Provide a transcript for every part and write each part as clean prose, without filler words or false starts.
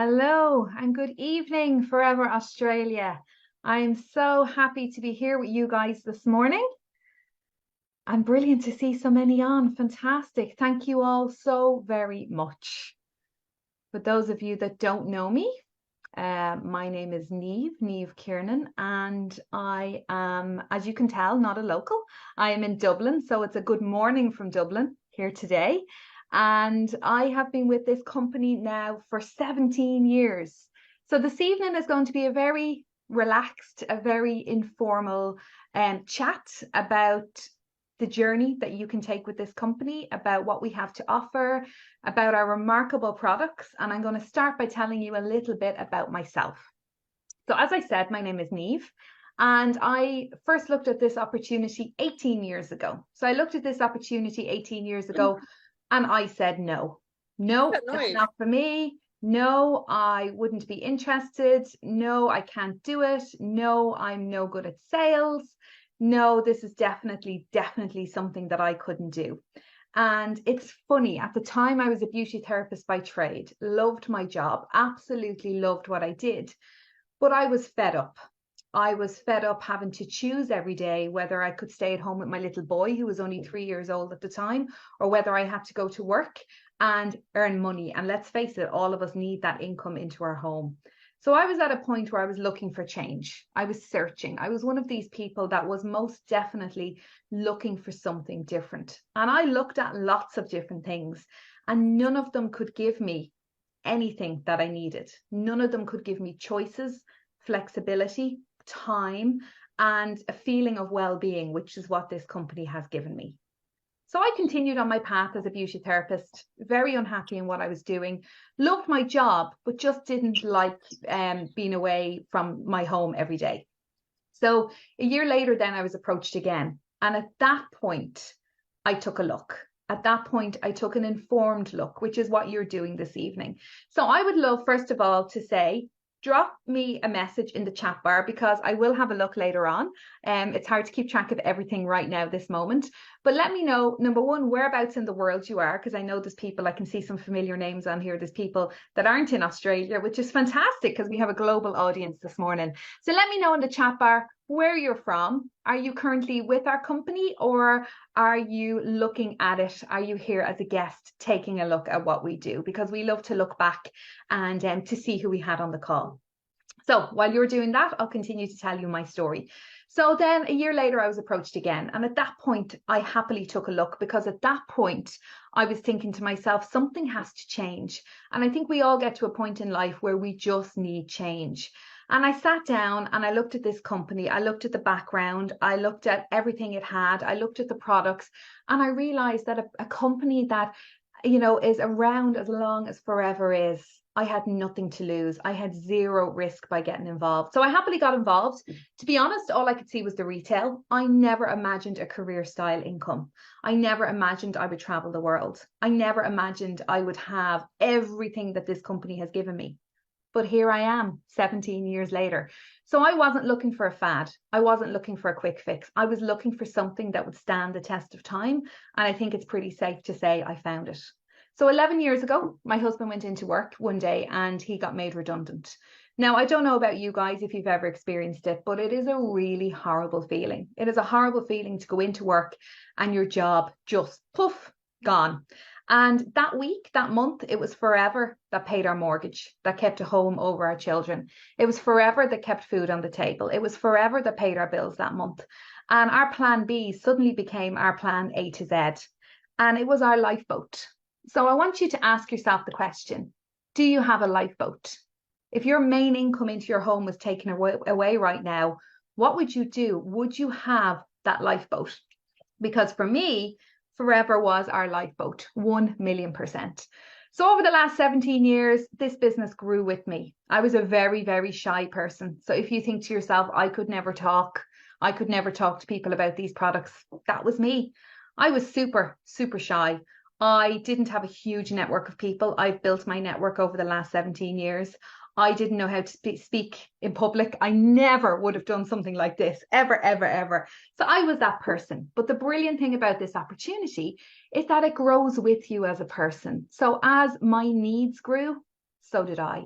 Hello and good evening, Forever Australia. I'm so happy to be here with you guys this morning and brilliant to see so many on. Fantastic. Thank you all so very much. For those of you that don't know me, my name is Niamh Kiernan, and I am, as you can tell, not a local. I am in Dublin, so it's a good morning from Dublin here today. And I have been with this company now for 17 years. So this evening is going to be a very relaxed, a very informal chat about the journey that you can take with this company, about what we have to offer, about our remarkable products. And I'm going to start by telling you a little bit about myself. So as I said, my name is Niamh, and I first looked at this opportunity 18 years ago. So I looked at this opportunity 18 years ago and I said, no, it's not for me. No, I wouldn't be interested. No, I can't do it. No, I'm no good at sales. No, this is definitely something that I couldn't do. And it's funny, at the time I was a beauty therapist by trade, loved my job, absolutely loved what I did, but I was fed up. I was fed up having to choose every day whether I could stay at home with my little boy, who was only 3 years old at the time, or whether I had to go to work and earn money. And let's face it, all of us need that income into our home. So I was at a point where I was looking for change. I was searching. I was one of these people that was most definitely looking for something different. And I looked at lots of different things, and none of them could give me anything that I needed. None of them could give me choices, flexibility, time, and a feeling of well-being, which is what this company has given me. So I continued on my path as a beauty therapist, very unhappy in what I was doing, loved my job, but just didn't like being away from my home every day. So a year later, then I was approached again. And at that point, I took a look. At that point, I took an informed look, which is what you're doing this evening. So I would love, first of all, to say, drop me a message in the chat bar, because I will have a look later on. It's hard to keep track of everything right now, this moment. But let me know, number one, whereabouts in the world you are, because I know there's people, I can see some familiar names on here. There's people that aren't in Australia, which is fantastic because we have a global audience this morning. So let me know in the chat bar where you're from. Are you currently with our company, or are you looking at it? Are you here as a guest taking a look at what we do? Because we love to look back and to see who we had on the call. So while you're doing that, I'll continue to tell you my story. So then a year later, I was approached again. And at that point, I happily took a look, because at that point, I was thinking to myself, something has to change. And I think we all get to a point in life where we just need change. And I sat down and I looked at this company. I looked at the background. I looked at everything it had. I looked at the products, and I realized that a company that, you know, is around as long as Forever is, I had nothing to lose. I had zero risk by getting involved. So I happily got involved. To be honest, all I could see was the retail. I never imagined a career style income. I never imagined I would travel the world. I never imagined I would have everything that this company has given me. But here I am 17 years later. So I wasn't looking for a fad. I wasn't looking for a quick fix. I was looking for something that would stand the test of time. And I think it's pretty safe to say I found it. So 11 years ago, my husband went into work one day and he got made redundant. Now, I don't know about you guys if you've ever experienced it, but it is a really horrible feeling. It is a horrible feeling to go into work and your job just poof, gone. And that week, that month, it was Forever that paid our mortgage, that kept a home over our children. It was Forever that kept food on the table. It was Forever that paid our bills that month. And our plan B suddenly became our plan A to Z. And it was our lifeboat. So I want you to ask yourself the question, do you have a lifeboat? If your main income into your home was taken away right now, what would you do? Would you have that lifeboat? Because for me, Forever was our lifeboat, 1,000,000%. So over the last 17 years, this business grew with me. I was a very, very shy person. So if you think to yourself, I could never talk to people about these products, that was me. I was super, super shy. I didn't have a huge network of people. I've built my network over the last 17 years. I didn't know how to speak in public. I never would have done something like this, ever, ever, ever. So I was that person. But the brilliant thing about this opportunity is that it grows with you as a person. So as my needs grew, so did I.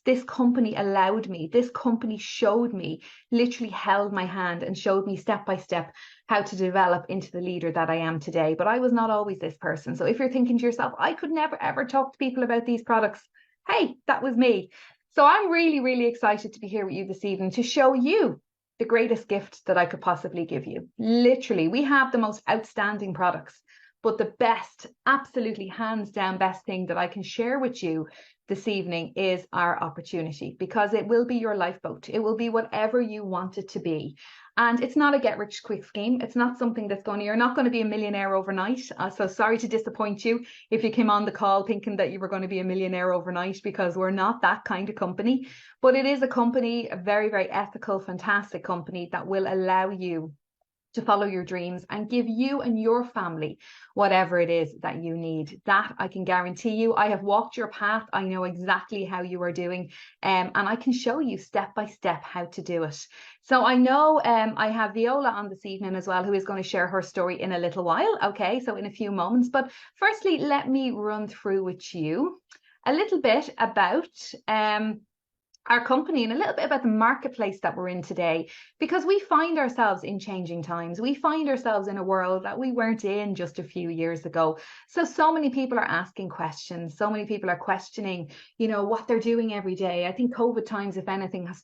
This company allowed me, this company showed me, literally held my hand and showed me step by step how to develop into the leader that I am today. But I was not always this person. So if you're thinking to yourself, I could never ever talk to people about these products, hey, that was me. So I'm really, really excited to be here with you this evening to show you the greatest gift that I could possibly give you. Literally, we have the most outstanding products, but the best, absolutely hands down best thing that I can share with you this evening is our opportunity, because it will be your lifeboat. It will be whatever you want it to be. And it's not a get rich quick scheme. It's not something that's you're not going to be a millionaire overnight. So sorry to disappoint you if you came on the call thinking that you were going to be a millionaire overnight, because we're not that kind of company. But it is a company, a very, very ethical, fantastic company that will allow you to follow your dreams and give you and your family whatever it is that you need. That I can guarantee you. I have walked your path. I know exactly how you are doing, and I can show you step by step how to do it. So I know I have Viola on this evening as well, who is going to share her story in a little while. Okay, so in a few moments. But firstly, let me run through with you a little bit about our company and a little bit about the marketplace that we're in today, because we find ourselves in changing times. We find ourselves in a world that we weren't in just a few years ago. So many people are asking questions. So many people are questioning, what they're doing every day. I think COVID times, if anything, has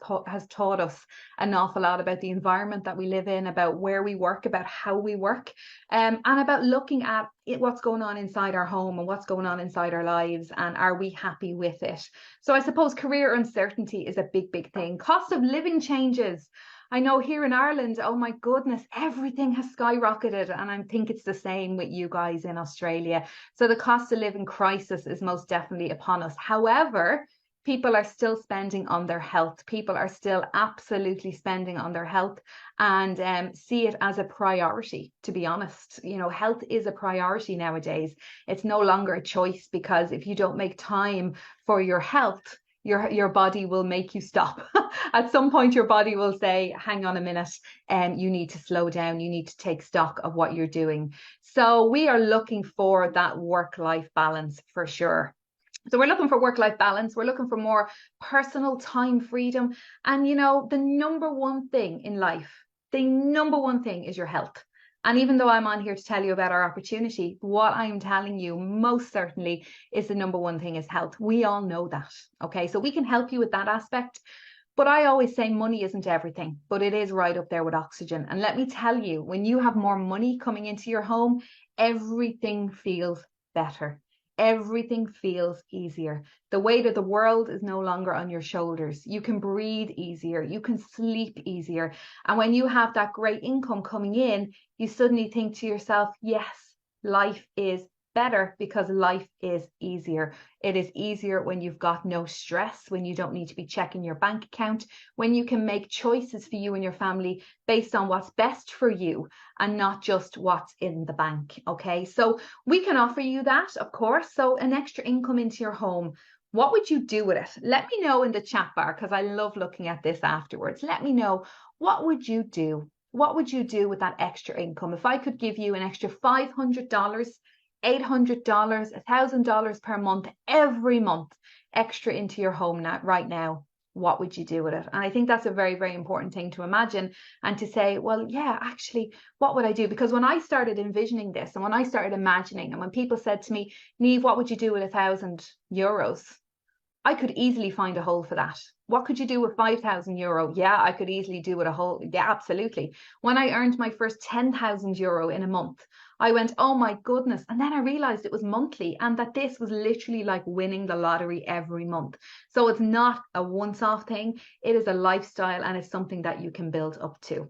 taught us an awful lot about the environment that we live in, about where we work, about how we work, and about looking at what's going on inside our home and what's going on inside our lives, and are we happy with it? So I suppose career uncertainty is a big, big thing. Cost of living changes. I know here in Ireland, oh my goodness, everything has skyrocketed, and I think it's the same with you guys in Australia. So the cost of living crisis is most definitely upon us. However, people are still spending on their health. People are still absolutely spending on their health, and see it as a priority, to be honest. Health is a priority nowadays. It's no longer a choice, because if you don't make time for your health, your body will make you stop. At some point, your body will say, hang on a minute, you need to slow down. You need to take stock of what you're doing. So we are looking for that work-life balance for sure. So we're looking for work-life balance. We're looking for more personal time freedom. And the number one thing in life, the number one thing is your health. And even though I'm on here to tell you about our opportunity, what I'm telling you most certainly is the number one thing is health. We all know that. Okay, so we can help you with that aspect. But I always say money isn't everything, but it is right up there with oxygen. And let me tell you, when you have more money coming into your home, everything feels better. Everything feels easier. The weight of the world is no longer on your shoulders. You can breathe easier. You can sleep easier. And when you have that great income coming in, you suddenly think to yourself, yes, life is better because life is easier. It is easier when you've got no stress, when you don't need to be checking your bank account, when you can make choices for you and your family based on what's best for you and not just what's in the bank. Okay, so we can offer you that, of course. So an extra income into your home. What would you do with it? Let me know in the chat bar, because I love looking at this afterwards. Let me know, what would you do? What would you do with that extra income? If I could give you an extra $500, $800, $1,000 per month, every month, extra into your home right now, what would you do with it? And I think that's a very, very important thing to imagine and to say, well, yeah, actually, what would I do? Because when I started envisioning this and when I started imagining, and when people said to me, Niamh, what would you do with €1,000? I could easily find a hole for that. What could you do with €5,000? Yeah, I could easily do with a hole. Yeah, absolutely. When I earned my first €10,000 in a month, I went, oh my goodness. And then I realized it was monthly and that this was literally like winning the lottery every month. So it's not a once-off thing. It is a lifestyle, and it's something that you can build up to.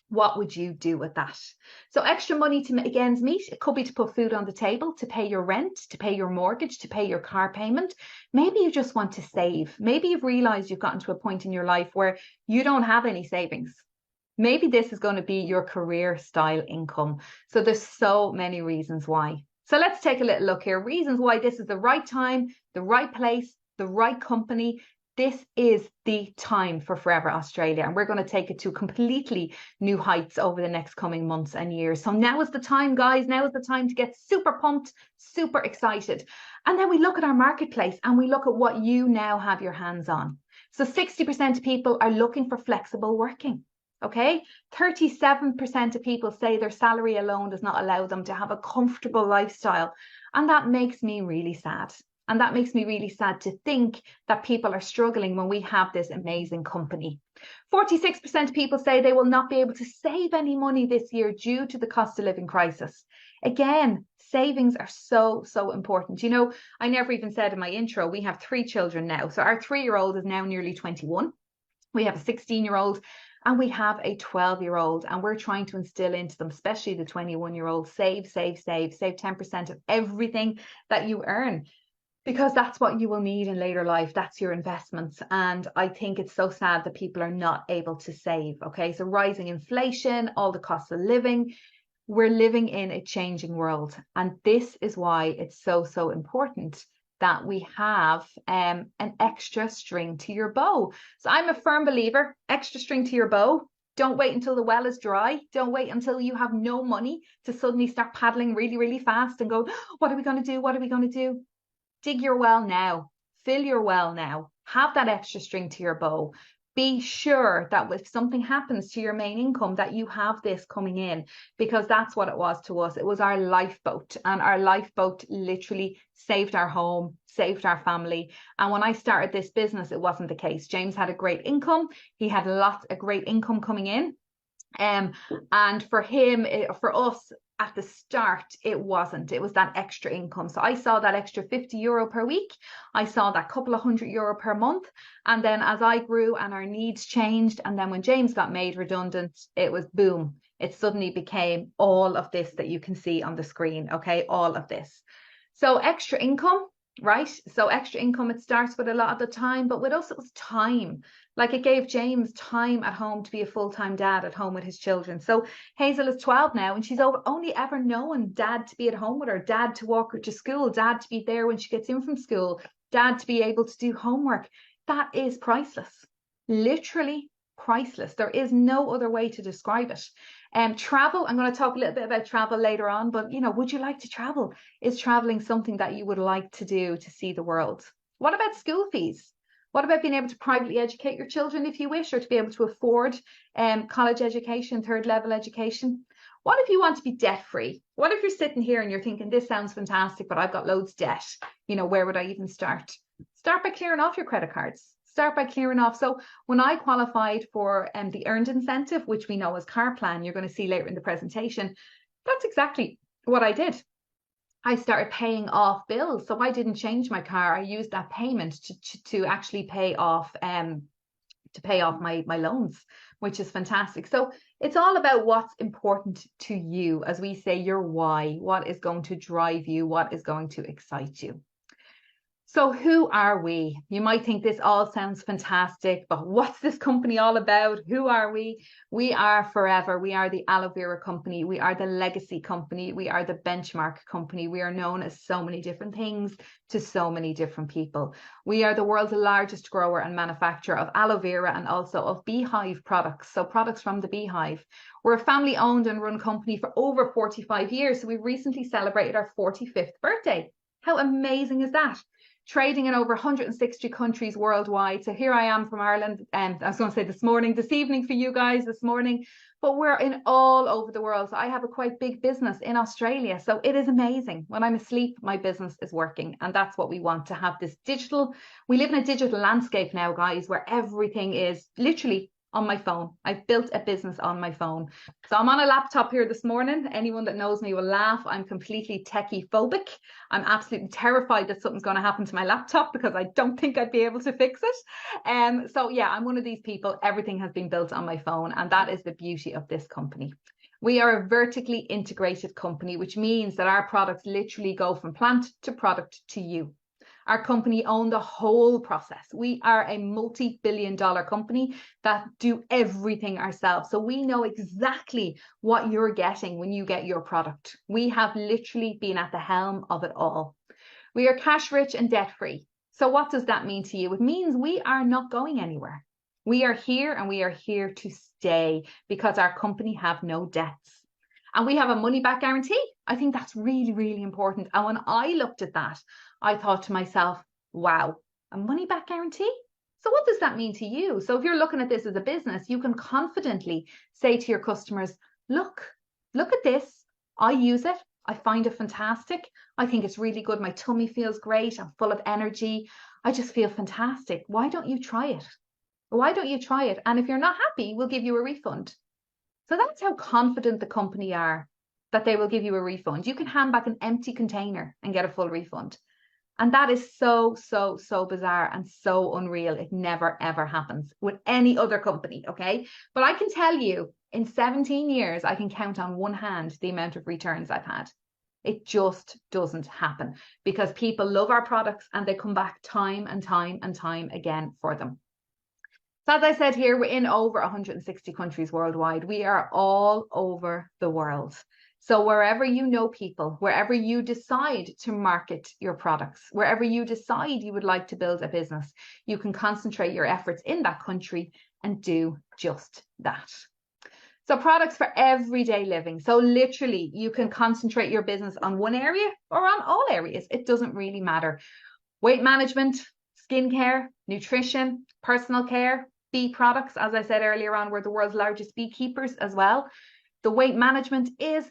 What would you do with that? So extra money to make ends meet. It could be to put food on the table, to pay your rent, to pay your mortgage, to pay your car payment. Maybe you just want to save. Maybe you've realized you've gotten to a point in your life where you don't have any savings. Maybe this is going to be your career style income. So there's so many reasons why. So let's take a little look here. Reasons why this is the right time, the right place, the right company. This is the time for Forever Australia, and we're going to take it to completely new heights over the next coming months and years. So now is the time, guys. Now is the time to get super pumped, super excited. And then we look at our marketplace and we look at what you now have your hands on. So 60% of people are looking for flexible working. Okay, 37% of people say their salary alone does not allow them to have a comfortable lifestyle. And that makes me really sad. And that makes me really sad to think that people are struggling when we have this amazing company. 46% of people say they will not be able to save any money this year due to the cost of living crisis. Again, savings are so, so important. You know, I never even said in my intro, we have 3 children now. So our 3-year-old is now nearly 21. We have a 16-year-old and we have a 12-year-old, and we're trying to instill into them, especially the 21-year-old, save 10% of everything that you earn, because that's what you will need in later life. That's your investments. And I think it's so sad that people are not able to save. Okay, so rising inflation, all the costs of living, we're living in a changing world. And this is why it's so, so important that we have an extra string to your bow. So I'm a firm believer, extra string to your bow. Don't wait until the well is dry. Don't wait until you have no money to suddenly start paddling really, really fast and go, what are we going to do? What are we going to do? Dig your well now. Fill your well now. Have that extra string to your bow. Be sure that if something happens to your main income, that you have this coming in, because that's what it was to us. It was our lifeboat, and our lifeboat literally saved our home, saved our family. And when I started this business, it wasn't the case. James had a great income. He had a great income coming in. And for him, for us, at the start, it wasn't. It was that extra income. So I saw that extra €50 per week. I saw that couple of €100 per month. And then as I grew and our needs changed, and then when James got made redundant, it was boom. It suddenly became all of this that you can see on the screen. Okay, all of this. So extra income, right? So extra income, it starts with a lot of the time, but with us, it was time. Like, it gave James time at home to be a full-time dad at home with his children. So Hazel is 12 now, and she's only ever known dad to be at home with her, dad to walk her to school, dad to be there when she gets in from school, dad to be able to do homework. That is priceless, literally priceless. There is no other way to describe it. Travel, I'm going to talk a little bit about travel later on, but, you know, would you like to travel? Is traveling something that you would like to do to see the world? What about school fees? What about being able to privately educate your children if you wish, or to be able to afford college education, 3rd level education? What if you want to be debt free? What if you're sitting here and you're thinking, this sounds fantastic, but I've got loads of debt? You know, where would I even start? Start by clearing off your credit cards. Start by clearing off. So when I qualified for the earned incentive, which we know as Car Plan, you're going to see later in the presentation, that's exactly what I did. I started paying off bills. So I didn't change my car. I used that payment to actually pay off my loans, which is fantastic. So it's all about what's important to you. As we say, your why, what is going to drive you, what is going to excite you. So who are we? You might think this all sounds fantastic, but what's this company all about? Who are we? We are Forever. We are the aloe vera company. We are the legacy company. We are the benchmark company. We are known as so many different things to so many different people. We are the world's largest grower and manufacturer of aloe vera and also of beehive products. So products from the beehive. We're a family owned and run company for over 45 years. So we recently celebrated our 45th birthday. How amazing is that? Trading in over 160 countries worldwide. So here I am from Ireland, and I was going to say this evening for you guys this morning, but we're in all over the world. So I have a quite big business in Australia. So it is amazing. When I'm asleep, my business is working, and that's what we want to have. This digital, we live in a digital landscape now, guys, where everything is literally on my phone. I've built a business on my phone. So I'm on a laptop here this morning. Anyone that knows me will laugh. I'm completely techie phobic. I'm absolutely terrified that something's going to happen to my laptop because I don't think I'd be able to fix it. So yeah, I'm one of these people. Everything has been built on my phone, and that is the beauty of this company. We are a vertically integrated company, which means that our products literally go from plant to product to you. Our company owns the whole process. We are a multi-billion-dollar company that do everything ourselves. So we know exactly what you're getting when you get your product. We have literally been at the helm of it all. We are cash rich and debt free. So what does that mean to you? It means we are not going anywhere. We are here, and we are here to stay because our company have no debts. And we have a money back guarantee. I think that's really, really important. And when I looked at that, I thought to myself, wow, a money back guarantee? So what does that mean to you? So if you're looking at this as a business, you can confidently say to your customers, look at this. I use it. I find it fantastic. I think it's really good. My tummy feels great. I'm full of energy. I just feel fantastic. Why don't you try it? Why don't you try it? And if you're not happy, we'll give you a refund. So that's how confident the company are that they will give you a refund. You can hand back an empty container and get a full refund. And that is so, so, so bizarre and so unreal. It never, ever happens with any other company. Okay. But I can tell you in 17 years, I can count on one hand the amount of returns I've had. It just doesn't happen because people love our products and they come back time and time and time again for them. So as I said here, we're in over 160 countries worldwide. We are all over the world. So wherever you know people, wherever you decide to market your products, wherever you decide you would like to build a business, you can concentrate your efforts in that country and do just that. So products for everyday living. So literally you can concentrate your business on one area or on all areas. It doesn't really matter. Weight management, skincare, nutrition, personal care, bee products. As I said earlier on, we're the world's largest beekeepers as well. The weight management is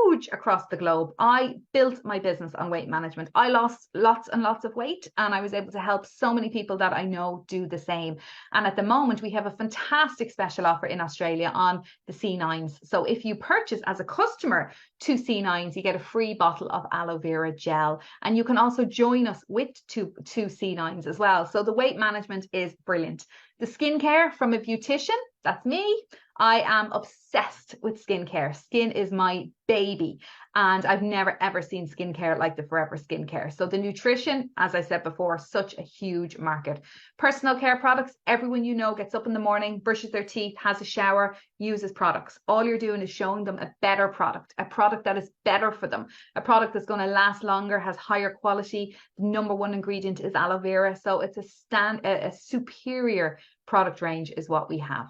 huge across the globe. I built my business on weight management. I lost lots and lots of weight and I was able to help so many people that I know do the same. And at the moment, we have a fantastic special offer in Australia on the C9s. So if you purchase as a customer 2 C9s, you get a free bottle of aloe vera gel. And you can also join us with two C9s as well. So the weight management is brilliant. The skincare from a beautician, that's me. I am obsessed with skincare. Skin is my baby. And I've never, ever seen skincare like the Forever Skincare. So the nutrition, as I said before, such a huge market. Personal care products, everyone you know gets up in the morning, brushes their teeth, has a shower, uses products. All you're doing is showing them a better product, a product that is better for them, a product that's going to last longer, has higher quality. The number one ingredient is aloe vera. So it's a superior product range is what we have.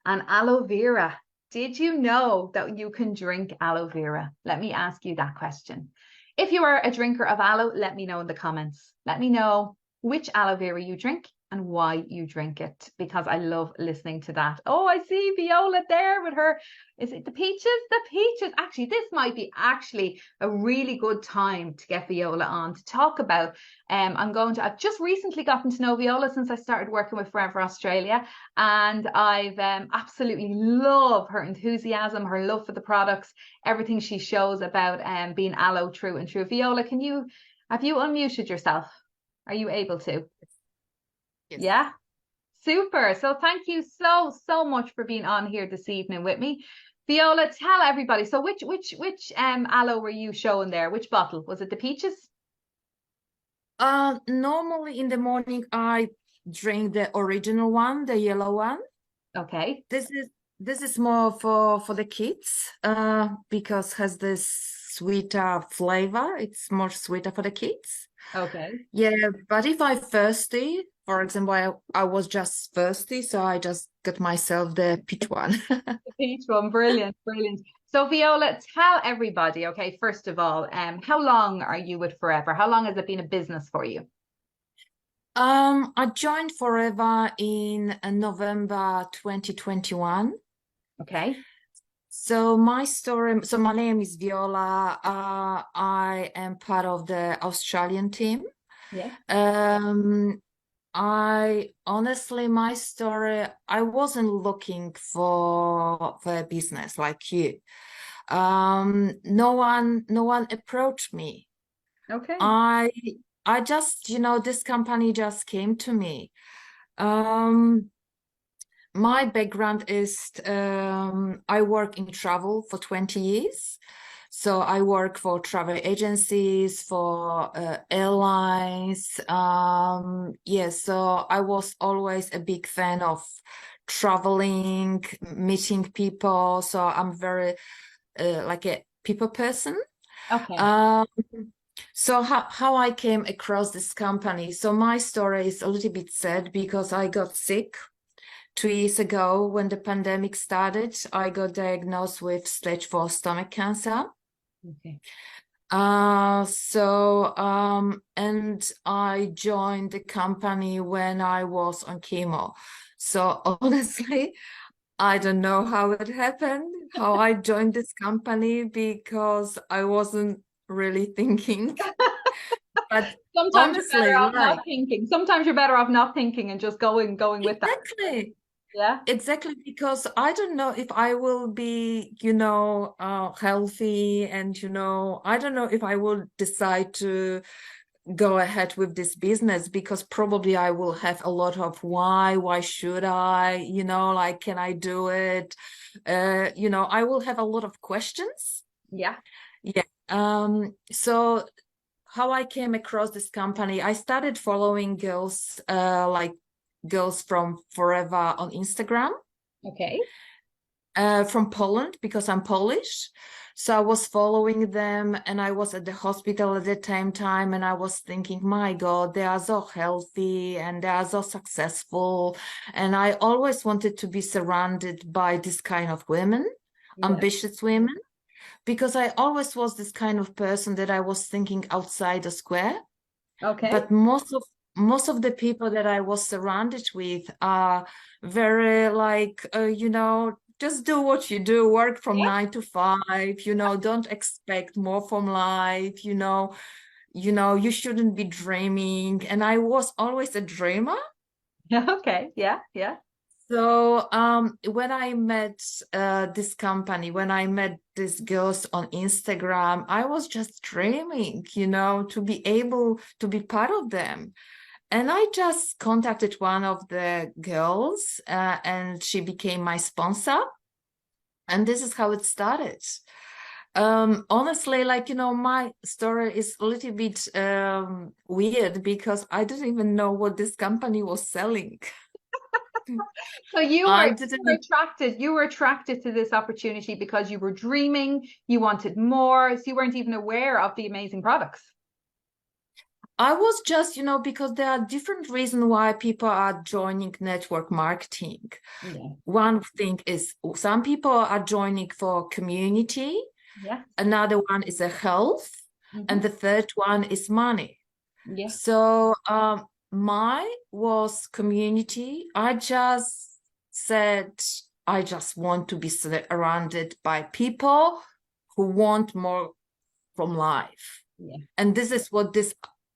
And aloe vera, did you know that you can drink aloe vera? Let me ask you that question. If you are a drinker of aloe, let me know in the comments. Let me know which aloe vera you drink and why you drink it, because I love listening to that. Oh, I see Viola there with her. Is it the peaches? The peaches. Actually, this might be actually a really good time to get Viola on to talk about. I've just recently gotten to know Viola since I started working with Forever Australia, and I've absolutely love her enthusiasm, her love for the products, everything she shows about being aloe true and true. Viola, have you unmuted yourself? Are you able to? Yes. Yeah, super. So thank you so much for being on here this evening with me. Viola, tell everybody. So which aloe were you showing there? Which bottle? Was it the peaches? Normally in the morning I drink the original one, the yellow one. Okay. This is more for the kids, because has this sweeter flavor. It's more sweeter for the kids. Okay. Yeah, but if I thirsty, for example, I was just thirsty, so I just got myself the peach one. The peach one. Brilliant, brilliant. So Viola, tell everybody, okay, first of all, how long are you with Forever? How long has it been a business for you? I joined Forever in November 2021. Okay. So my story, so my name is Viola. I am part of the Australian team. Yeah. Um, I honestly, my story, I wasn't looking for a business like you. No one approached me. Okay. I I just, this company just came to me. Um, my background is I work in travel for 20 years. So I work for travel agencies, for airlines. Yes, so I was always a big fan of traveling, meeting people. So I'm very like a people person. Okay. Um, so how I came across this company. So my story is a little bit sad because I got sick 2 years ago when the pandemic started. I got diagnosed with stage 4 stomach cancer. Okay. And I joined the company when I was on chemo. So honestly, I don't know how it happened, how I joined this company because I wasn't really thinking. But Sometimes you're better honestly, off not like, thinking. Sometimes you're better off not thinking and just going with that. exactly. Yeah. Exactly, because I don't know if I will be, healthy, and, I don't know if I will decide to go ahead with this business, because probably I will have a lot of why should I, like, can I do it? I will have a lot of questions. Yeah. Yeah. So how I came across this company, I started following girls from Forever on Instagram, Okay. from Poland, because I'm Polish. So I was following them, and I was at the hospital at the same time, and I was thinking, my God, they are so healthy and they are so successful. And I always wanted to be surrounded by this kind of women, Yeah. ambitious women, because I always was this kind of person that I was thinking outside the square. Okay. But most of the people that I was surrounded with are very like, just do what you do, work from Yeah. 9 to 5, don't expect more from life, you shouldn't be dreaming. And I was always a dreamer. Yeah. Okay. Yeah. Yeah. So when I met this company, when I met these girls on Instagram, I was just dreaming, to be able to be part of them. And I just contacted one of the girls, and she became my sponsor. And this is how it started. Honestly, like, my story is a little bit weird, because I didn't even know what this company was selling. So you were I you were didn't attracted, you were attracted to this opportunity because you were dreaming, you wanted more, so you weren't even aware of the amazing products. I was just, because there are different reasons why people are joining network marketing. Yeah. One thing is some people are joining for community, Yeah. another one is a health, and Hmm. the third one is money. Yeah. So my was community. I just said I just want to be surrounded by people who want more from life. Yeah. And this is what this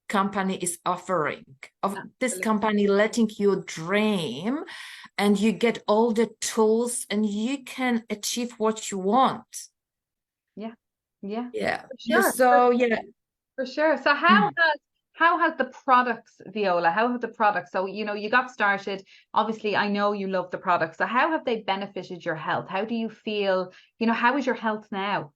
company is offering. Of this Absolutely. company letting you dream, and you get all the tools, and you can achieve what you want. Yeah. Yeah. Yeah. For sure. So yeah. For sure. So Mm. how has the products, Viola, how have the products, so you got started, obviously I know you love the products. So how have they benefited your health? How do you feel, how is your health now?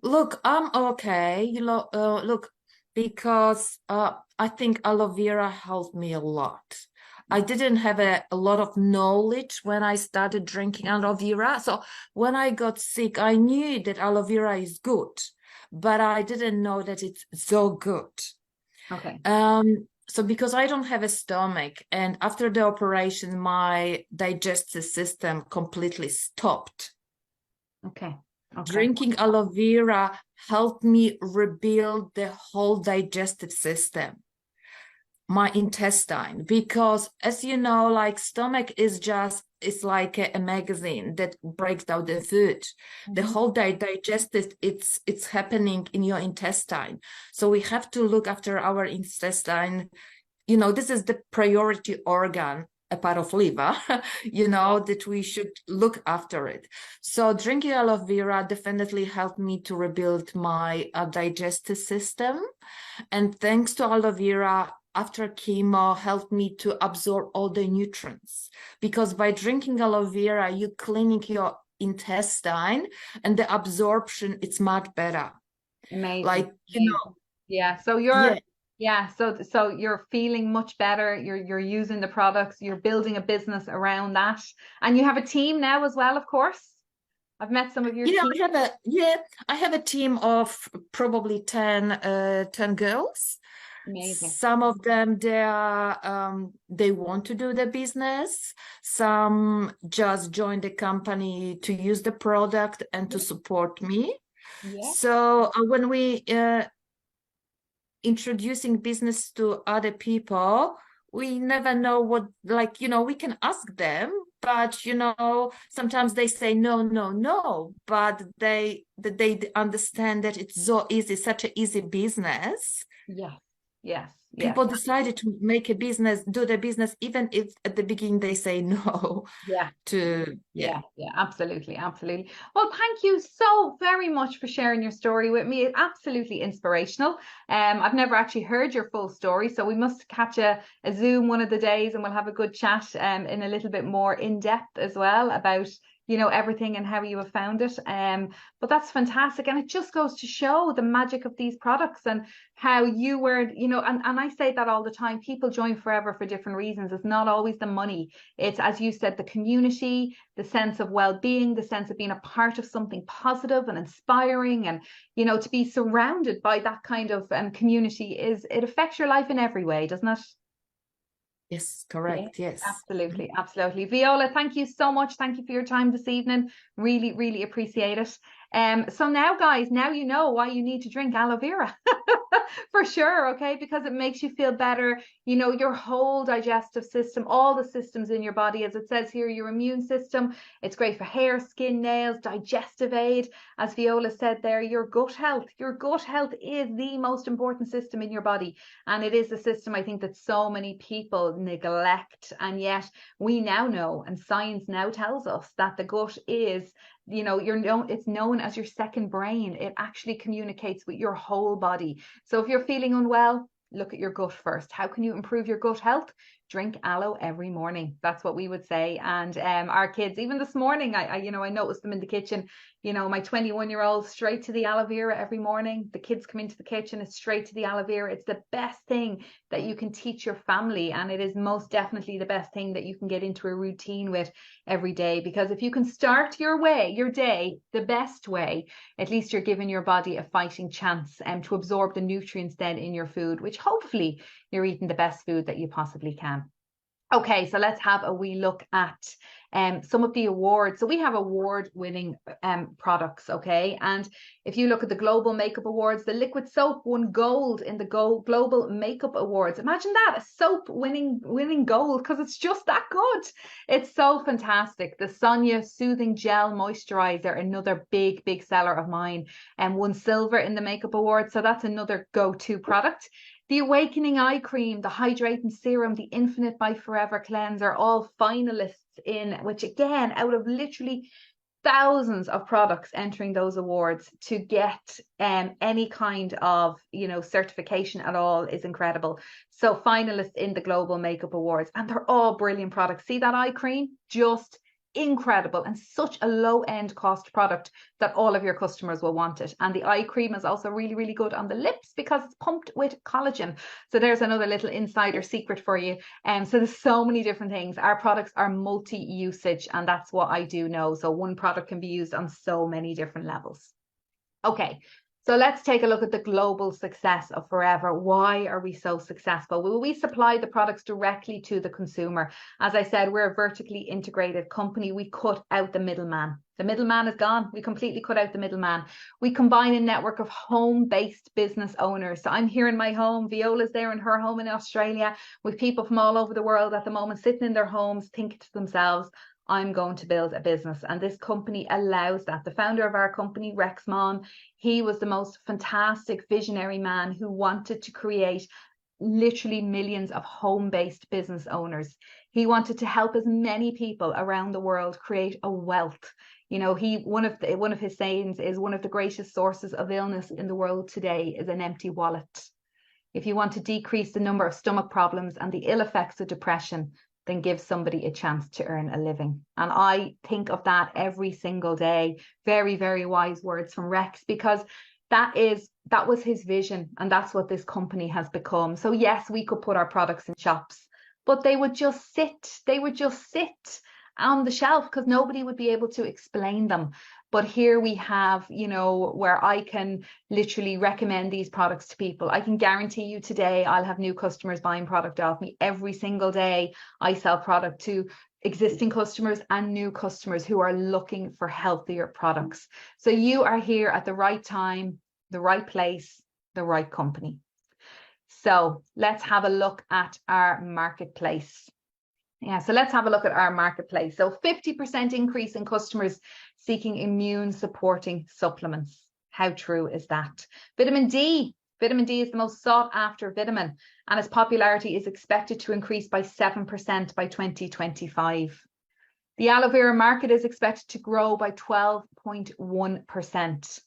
Look, I'm okay. Look, because I think aloe vera helped me a lot. I didn't have a lot of knowledge when I started drinking aloe vera. So when I got sick, I knew that aloe vera is good, but I didn't know that it's so good. Okay. So because I don't have a stomach, and after the operation, my digestive system completely stopped. Okay. Okay. Drinking aloe vera helped me rebuild the whole digestive system, my intestine, because as you know, like, stomach is just, it's like a magazine that breaks down the food. The Mhm. whole digestive, it's happening in your intestine. So we have to look after our intestine. This is the priority organ, a part of liver, Yeah. that we should look after it. So drinking aloe vera definitely helped me to rebuild my digestive system. And thanks to aloe vera, after chemo, helped me to absorb all the nutrients. Because by drinking aloe vera, you're cleaning your intestine, and the absorption, it's much better. Amazing. Like, Amazing. Yeah. So yeah. you're feeling much better. You're using the products, you're building a business around that. And you have a team now as well, of course. I've met some of your Yeah, team. I have a team of probably 10 girls. Amazing. Some of them, they want to do the business. Some just join the company to use the product and to support me. Yeah. So when we introducing business to other people, we never know what, like, we can ask them, but sometimes they say no, no, no, but they understand that it's so easy, such an easy business. Yes. Yes. Yes. People decided to make a business, do their business, even if at the beginning they say no Yeah. to, yeah. Yeah, absolutely, absolutely. Well, thank you so very much for sharing your story with me. It's absolutely inspirational. I've never actually heard your full story, so we must catch a Zoom one of the days and we'll have a good chat in a little bit more in depth as well about everything and how you have found it. But that's fantastic, and it just goes to show the magic of these products and how you were, and I say that all the time. People join Forever for different reasons. It's not always the money. It's, as you said, the community, the sense of well-being, the sense of being a part of something positive and inspiring, and to be surrounded by that kind of community it affects your life in every way, doesn't it? Yes, Yeah, correct. Yes. absolutely, absolutely. Viola, thank you so much. Thank you for your time this evening. Really, really appreciate it. So now, guys, now you know why you need to drink aloe vera. For sure, okay, because it makes you feel better, your whole digestive system, all the systems in your body, as it says here, your immune system. It's great for hair, skin, nails, digestive aid. As Viola said there, your gut health. Your gut health is the most important system in your body, and it is a system, I think, that so many people neglect. And yet we now know, and science now tells us, that the gut is, it's known as your second brain. It actually communicates with your whole body. So if you're feeling unwell, look at your gut first. How can you improve your gut health? Drink aloe every morning. That's what we would say. And our kids, even this morning, I noticed them in the kitchen. My 21-year-old, straight to the aloe vera every morning. The kids come into the kitchen, it's straight to the aloe vera. It's the best thing that you can teach your family, and it is most definitely the best thing that you can get into a routine with every day. Because if you can start your day the best way, at least you're giving your body a fighting chance to absorb the nutrients then in your food, which hopefully you're eating the best food that you possibly can. Okay, so let's have a wee look at some of the awards. So we have award-winning products, okay? And if you look at the Global Makeup Awards, the liquid soap won gold in the Global Makeup Awards. Imagine that, a soap winning gold, because it's just that good. It's so fantastic. The Sonia Soothing Gel Moisturizer, another big seller of mine, and won silver in the Makeup Awards. So that's another go-to product. The Awakening Eye Cream, the Hydrating Serum, the Infinite by Forever Cleanser, all finalists in, which again, out of literally thousands of products entering those awards, to get any kind of certification at all is incredible. So finalists in the Global Makeup Awards, and they're all brilliant products. See that eye cream? Just incredible, and such a low end cost product that all of your customers will want it. And the eye cream is also really good on the lips because it's pumped with collagen. So there's another little insider secret for you. So there's so many different things. Our products are multi-usage, and that's what I do know. So one product can be used on so many different levels. Okay, so let's take a look at the global success of Forever. Why are we so successful? Well, we supply the products directly to the consumer. As I said, we're a vertically integrated company. We cut out the middleman. The middleman is gone. We completely cut out the middleman. We combine a network of home-based business owners. So I'm here in my home. Viola's there in her home in Australia, with people from all over the world at the moment sitting in their homes thinking to themselves, I'm going to build a business. And this company allows that. The founder of our company, Rex Mon, he was the most fantastic visionary man who wanted to create literally millions of home-based business owners. He wanted to help as many people around the world create a wealth. One of his sayings is, one of the greatest sources of illness in the world today is an empty wallet. If you want to decrease the number of stomach problems and the ill effects of depression, then give somebody a chance to earn a living. And I think of that every single day. Very wise words from Rex, because that was his vision, and that's what this company has become. So yes, we could put our products in shops, but they would just sit on the shelf because nobody would be able to explain them. But here we have, where I can literally recommend these products to people. I can guarantee you today I'll have new customers buying product off me every single day. I sell product to existing customers and new customers who are looking for healthier products. So you are here at the right time, the right place, the right company. So let's have a look at our marketplace. Yeah, so let's have a look at our marketplace. So 50% increase in customers seeking immune supporting supplements. How true is that? Vitamin D. Vitamin D is the most sought after vitamin, and its popularity is expected to increase by 7% by 2025. The aloe vera market is expected to grow by 12.1%.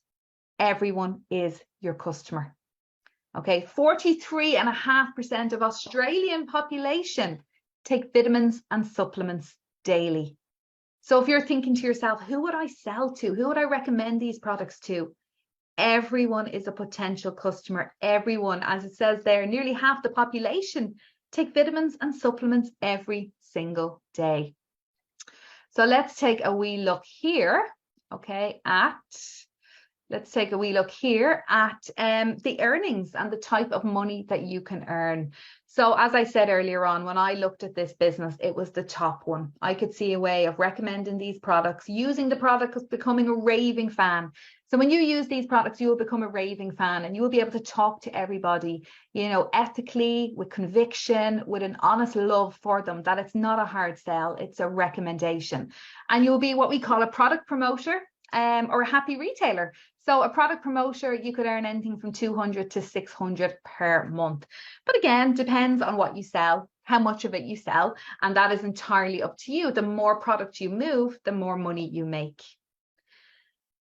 Everyone is your customer. Okay, 43.5% of Australian population take vitamins and supplements daily. So if you're thinking to yourself, who would I sell to? Who would I recommend these products to? Everyone is a potential customer. Everyone, as it says there, nearly half the population take vitamins and supplements every single day. So let's take a wee look here, okay, let's take a wee look here at the earnings and the type of money that you can earn. So as I said earlier on, when I looked at this business, it was the top one. I could see a way of recommending these products, using the products, becoming a raving fan. So when you use these products, you will become a raving fan and you will be able to talk to everybody, you know, ethically, with conviction, with an honest love for them, that it's not a hard sell, it's a recommendation. And you'll be what we call a product promoter or a happy retailer. So a product promoter, you could earn anything from 200 to 600 per month. But again, depends on what you sell, how much of it you sell, and that is entirely up to you. The more product you move, the more money you make.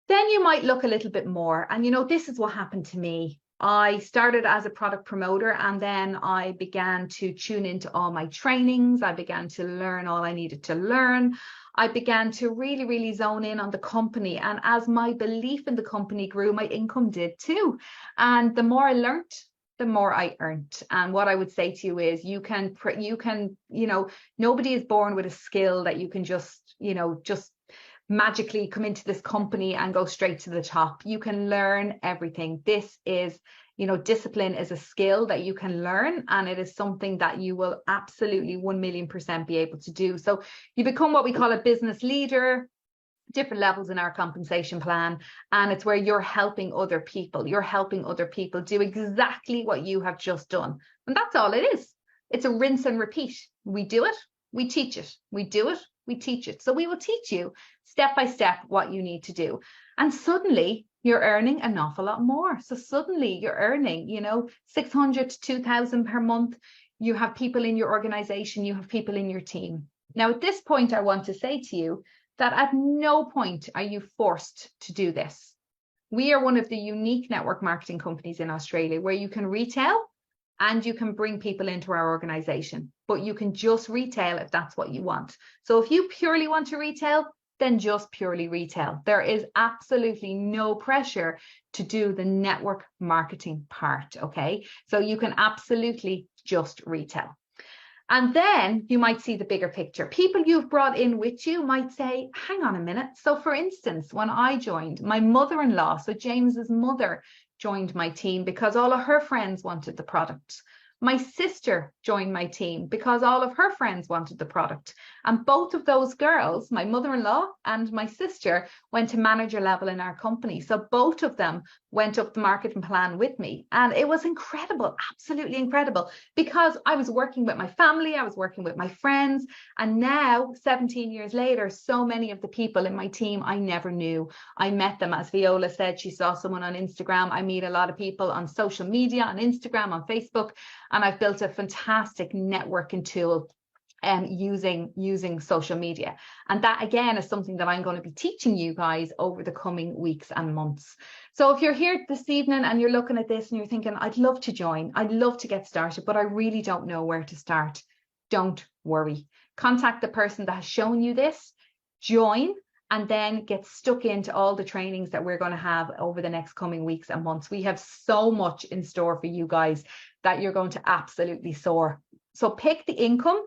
Then you might look a little bit more, and you know, this is what happened to me. I started as a product promoter and then I began to tune into all my trainings. I began to learn all I needed to learn. I began to really zone in on the company. And as my belief in the company grew, my income did too. And the more I learned, the more I earned. And what I would say to you is you can, you know, nobody is born with a skill that you can just, you know, just magically come into this company and go straight to the top. You can learn everything. This is, you know, discipline is a skill that you can learn, and it is something that you will absolutely 1,000,000% be able to do. So you become what we call a business leader, different levels in our compensation plan, and it's where you're helping other people. You're helping other people do exactly what you have just done. And that's all it is. It's a rinse and repeat. We do it, we teach it, we do it, we teach it. So we will teach you step by step what you need to do. And suddenly you're earning an awful lot more. So suddenly you're earning, you know, 600 to 2,000 per month. You have people in your organization, you have people in your team. Now, at this point, I want to say to you that at no point are you forced to do this. We are one of the unique network marketing companies in Australia where you can retail and you can bring people into our organization, but you can just retail if that's what you want. So if you purely want to retail, then just purely retail. There is absolutely no pressure to do the network marketing part, okay? So you can absolutely just retail. And then you might see the bigger picture. People you've brought in with you might say, hang on a minute. So for instance, when I joined, my mother-in-law, so James's mother, joined my team because all of her friends wanted the product. My sister joined my team because all of her friends wanted the product. And both of those girls, my mother-in-law and my sister, went to manager level in our company. So both of them went up the marketing plan with me. And it was incredible, absolutely incredible, because I was working with my family, I was working with my friends. And now, 17 years later, so many of the people in my team I never knew. I met them, as Viola said, she saw someone on Instagram. I meet a lot of people on social media, on Instagram, on Facebook. And I've built a fantastic networking tool using social media. And that, again, is something that I'm going to be teaching you guys over the coming weeks and months. So if you're here this evening and you're looking at this and you're thinking, I'd love to join, I'd love to get started, but I really don't know where to start, don't worry. Contact the person that has shown you this, join, and then get stuck into all the trainings that we're going to have over the next coming weeks and months. We have so much in store for you guys that you're going to absolutely soar. So pick the income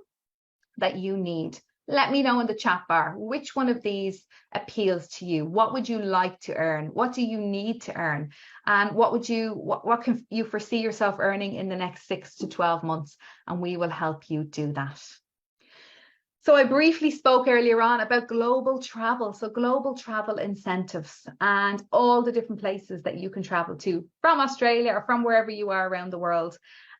that you need. Let me know in the chat bar, which one of these appeals to you? What would you like to earn? What do you need to earn? And what can you foresee yourself earning in the next 6 to 12 months? And we will help you do that. So I briefly spoke earlier on about global travel. So global travel incentives and all the different places that you can travel to from Australia or from wherever you are around the world.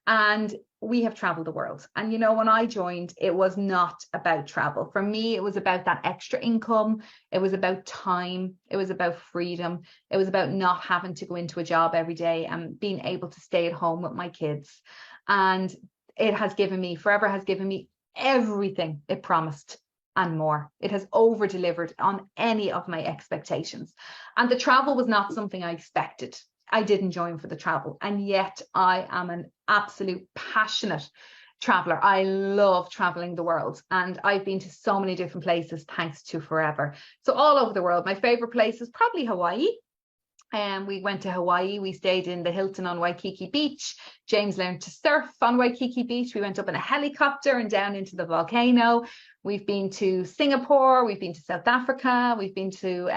And we have traveled the world. And you know, when I joined, it was not about travel. For me, it was about that extra income. It was about time. It was about freedom. It was about not having to go into a job every day and being able to stay at home with my kids. And it has given me, Forever has given me everything it promised and more. It has over delivered on any of my expectations. And the travel was not something I expected. I didn't join for the travel. And yet I am an absolute passionate traveler. I love traveling the world. And I've been to so many different places thanks to Forever. So all over the world. My favorite place is probably Hawaii. And we went to Hawaii. We stayed in the Hilton on Waikiki Beach. James learned to surf on Waikiki Beach. We went up in a helicopter and down into the volcano. We've been to Singapore. We've been to South Africa. We've been to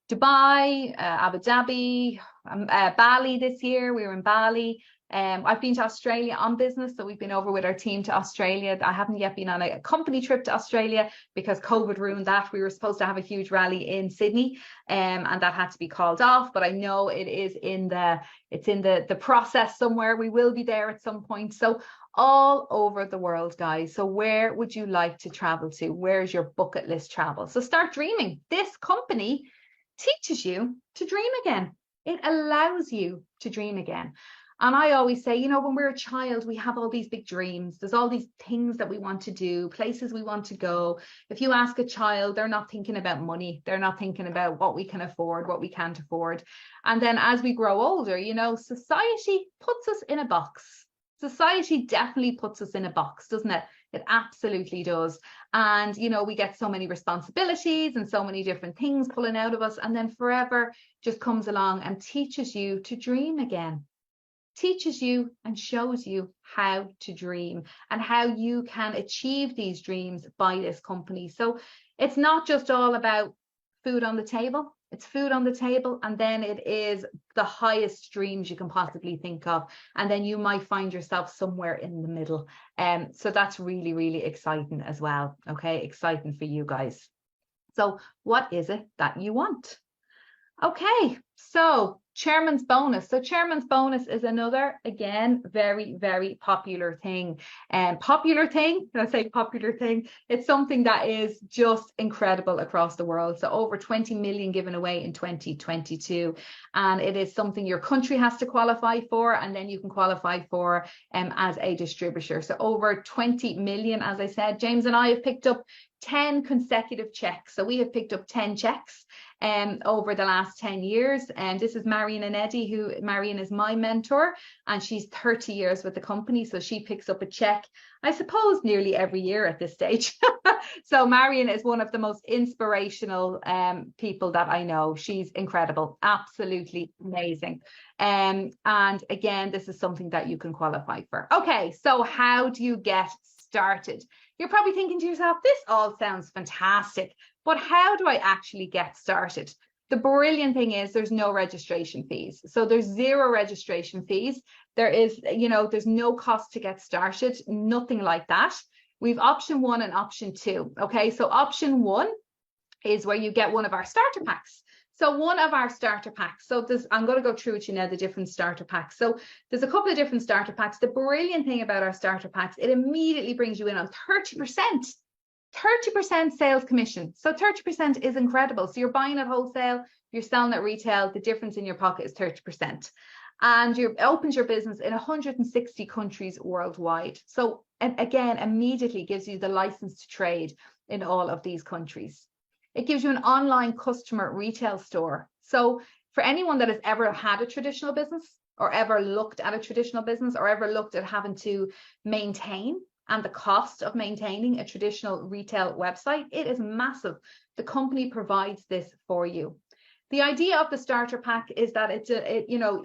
Dubai, Abu Dhabi, Bali this year. We were in Bali. I've been to Australia on business, so we've been over with our team to Australia. I haven't yet been on a company trip to Australia because COVID ruined that. We were supposed to have a huge rally in Sydney, and that had to be called off. But I know it's in the process somewhere. We will be there at some point. So all over the world, guys. So where would you like to travel to? Where's your bucket list travel? So start dreaming. This company teaches you to dream again. It allows you to dream again. And I always say, you know, when we're a child, we have all these big dreams. There's all these things that we want to do, places we want to go. If you ask a child, they're not thinking about money. They're not thinking about what we can afford, what we can't afford. And then as we grow older, you know, society puts us in a box. Society definitely puts us in a box, doesn't it? It absolutely does. And, you know, we get so many responsibilities and so many different things pulling out of us. And then Forever just comes along and teaches you to dream again. Teaches you and shows you how to dream and how you can achieve these dreams by this company. So it's not just all about food on the table. It's food on the table, and then it is the highest dreams you can possibly think of. And then you might find yourself somewhere in the middle. So that's really, really exciting as well. Okay, exciting for you guys. So what is it that you want? Okay, so chairman's bonus. So chairman's bonus is another, again, very, very popular thing. And popular thing, when I say popular thing, it's something that is just incredible across the world. So over 20 million given away in 2022. And it is something your country has to qualify for, and then you can qualify for as a distributor. So over 20 million, as I said. James and I have picked up 10 consecutive checks. So we have picked up 10 checks over the last 10 years. And this is Marion and Eddie, Marion is my mentor, and she's 30 years with the company. So she picks up a check, I suppose, nearly every year at this stage. So Marion is one of the most inspirational people that I know. She's incredible, absolutely amazing. And again, this is something that you can qualify for. Okay, so how do you get started? You're probably thinking to yourself, this all sounds fantastic, but how do I actually get started? The brilliant thing is there's no registration fees. So there's zero registration fees. There is, you know, there's no cost to get started, nothing like that. We've option 1 and option 2. Okay, so option 1 is where you get one of our starter packs. So one of our starter packs, so I'm going to go through with you now the different starter packs. So there's a couple of different starter packs. The brilliant thing about our starter packs, it immediately brings you in on 30%. 30% sales commission. So 30% is incredible. So you're buying at wholesale, you're selling at retail, the difference in your pocket is 30%. And you opens your business in 160 countries worldwide. So, and again, immediately gives you the license to trade in all of these countries. It gives you an online customer retail store. So for anyone that has ever had a traditional business or ever looked at a traditional business or ever looked at having to maintain and the cost of maintaining a traditional retail website, it is massive. The company provides this for you. The idea of the starter pack is that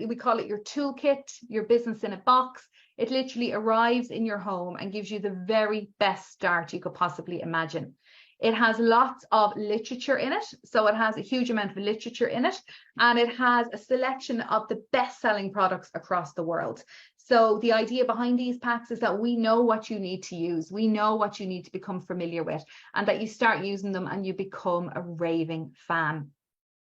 we call it your toolkit, your business in a box. It literally arrives in your home and gives you the very best start you could possibly imagine. It has lots of literature in it. So it has a huge amount of literature in it, and it has a selection of the best-selling products across the world. So the idea behind these packs is that we know what you need to use. We know what you need to become familiar with, and that you start using them and you become a raving fan.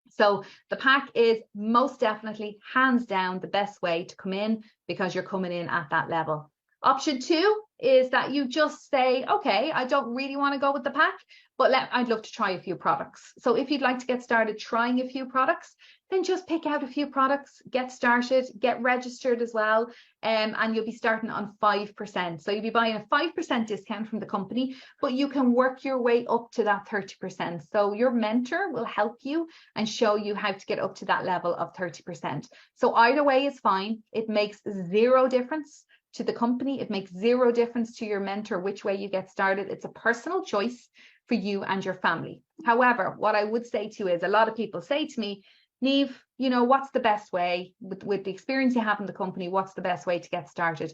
So the pack is most definitely, hands down, the best way to come in, because you're coming in at that level. Option 2 is that you just say, okay, I don't really want to go with the pack, but I'd love to try a few products. So if you'd like to get started trying a few products, then just pick out a few products, get started, get registered as well, and you'll be starting on 5%. So you'll be buying a 5% discount from the company, but you can work your way up to that 30%. So your mentor will help you and show you how to get up to that level of 30%. So either way is fine. It makes zero difference to the company. It makes zero difference to your mentor which way you get started. It's a personal choice for you and your family. However, what I would say to you is, a lot of people say to me, Niamh, you know, what's the best way with the experience you have in the company? What's the best way to get started?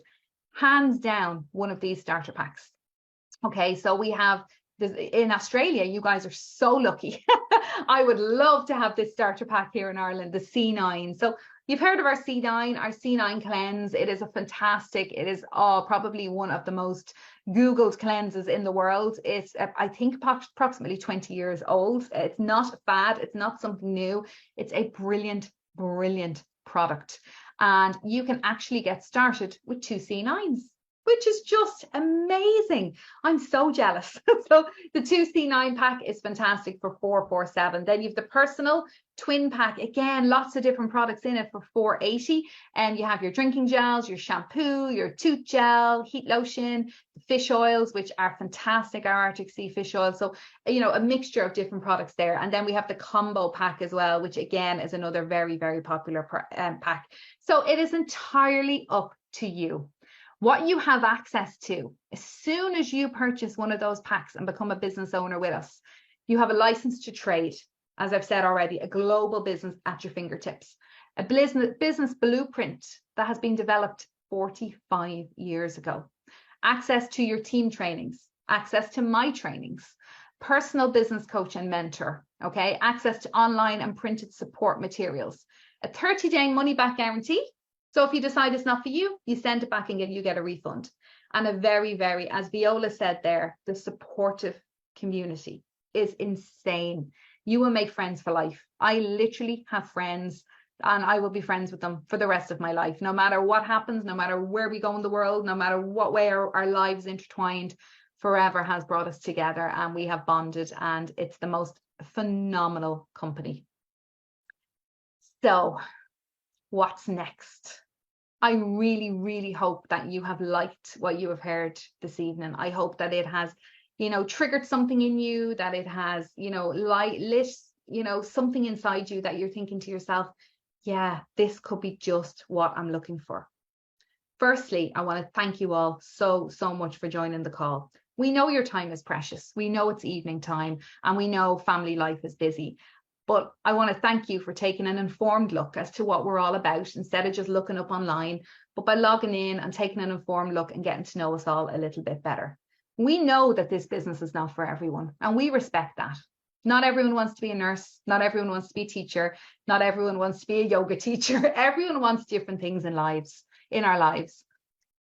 Hands down, one of these starter packs. Okay, so we have this in Australia. You guys are so lucky. I would love to have this starter pack here in Ireland, the C9. So you've heard of our C9, our C9 cleanse. It is a fantastic, it is probably one of the most Googled cleanses in the world. It's, I think, approximately 20 years old. It's not fad, it's not something new. It's a brilliant, brilliant product. And you can actually get started with 2 C9s, which is just amazing. I'm so jealous. So the 2 C9 pack is fantastic for 447. Then you have the personal twin pack. Again, lots of different products in it for 480. And you have your drinking gels, your shampoo, your tooth gel, heat lotion, fish oils, which are fantastic, our Arctic Sea fish oil. So, you know, a mixture of different products there. And then we have the combo pack as well, which again is another very, very popular pack. So it is entirely up to you. What you have access to, as soon as you purchase one of those packs and become a business owner with us, you have a license to trade. As I've said already, a global business at your fingertips, a business blueprint that has been developed 45 years ago, access to your team trainings, access to my trainings, personal business coach and mentor, okay, access to online and printed support materials, a 30-day money-back guarantee. So if you decide it's not for you, you send it back and you get a refund. And a very, very, as Viola said there, the supportive community is insane. You will make friends for life. I literally have friends, and I will be friends with them for the rest of my life. No matter what happens, no matter where we go in the world, no matter what way our lives intertwined, Forever has brought us together and we have bonded, and it's the most phenomenal company. So what's next? I really, really hope that you have liked what you have heard this evening. I hope that it has, you know, triggered something in you, that it has, you know, lit, you know, something inside you that you're thinking to yourself, yeah, this could be just what I'm looking for. Firstly, I want to thank you all so much for joining the call. We know your time is precious. We know it's evening time, and we know family life is busy. But I want to thank you for taking an informed look as to what we're all about, instead of just looking up online, but by logging in and taking an informed look and getting to know us all a little bit better. We know that this business is not for everyone, and we respect that. Not everyone wants to be a nurse. Not everyone wants to be a teacher. Not everyone wants to be a yoga teacher. Everyone wants different things in our lives.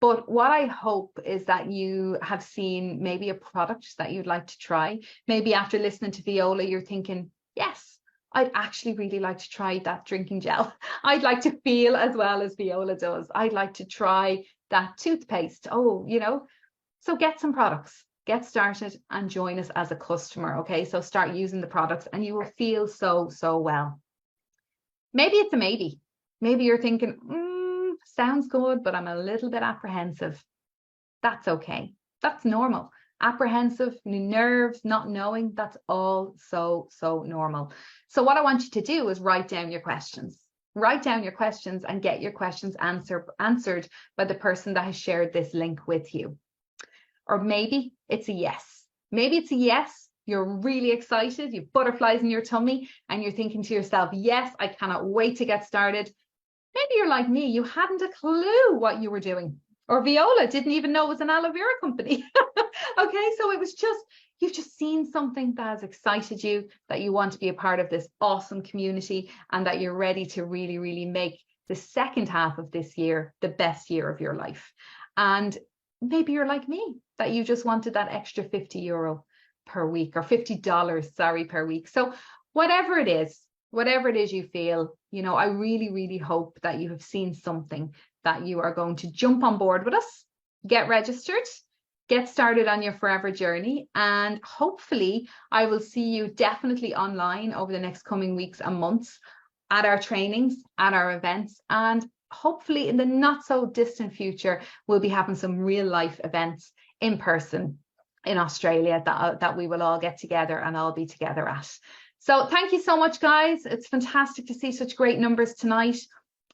But what I hope is that you have seen maybe a product that you'd like to try. Maybe after listening to Viola, you're thinking, yes, I'd actually really like to try that drinking gel. I'd like to feel as well as Viola does. I'd like to try that toothpaste. Oh, you know, so get some products, get started and join us as a customer. Okay, so start using the products and you will feel so well. Maybe it's a maybe. Maybe you're thinking, sounds good, but I'm a little bit apprehensive. That's okay. That's normal. Apprehensive, nerves, not knowing, that's all so normal. So what I want you to do is write down your questions. Write down your questions and get your questions answered by the person that has shared this link with you. Or maybe it's a yes. Maybe it's a yes. You're really excited. You've butterflies in your tummy and you're thinking to yourself, yes, I cannot wait to get started. Maybe you're like me. You hadn't a clue what you were doing. Or Viola didn't even know it was an aloe vera company. Okay, so it was just, you've just seen something that has excited you, that you want to be a part of this awesome community, and that you're ready to really make the second half of this year the best year of your life. And maybe you're like me, that you just wanted that extra €50 per week, or $50, sorry, per week. So whatever it is you feel, you know, I really, really hope that you have seen something that you are going to jump on board with us, get registered, get started on your forever journey. And hopefully I will see you definitely online over the next coming weeks and months at our trainings, at our events, and hopefully in the not so distant future, we'll be having some real life events in person in Australia that we will all get together and all be together at. So thank you so much, guys. It's fantastic to see such great numbers tonight.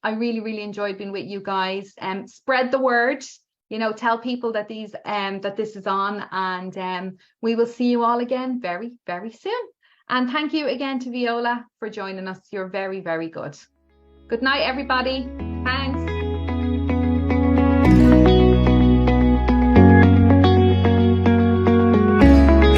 I really, really enjoyed being with you guys. Spread the word, you know, tell people that that this is on, and we will see you all again very, very soon. And thank you again to Viola for joining us. You're very, very good. Good night, everybody. Thanks.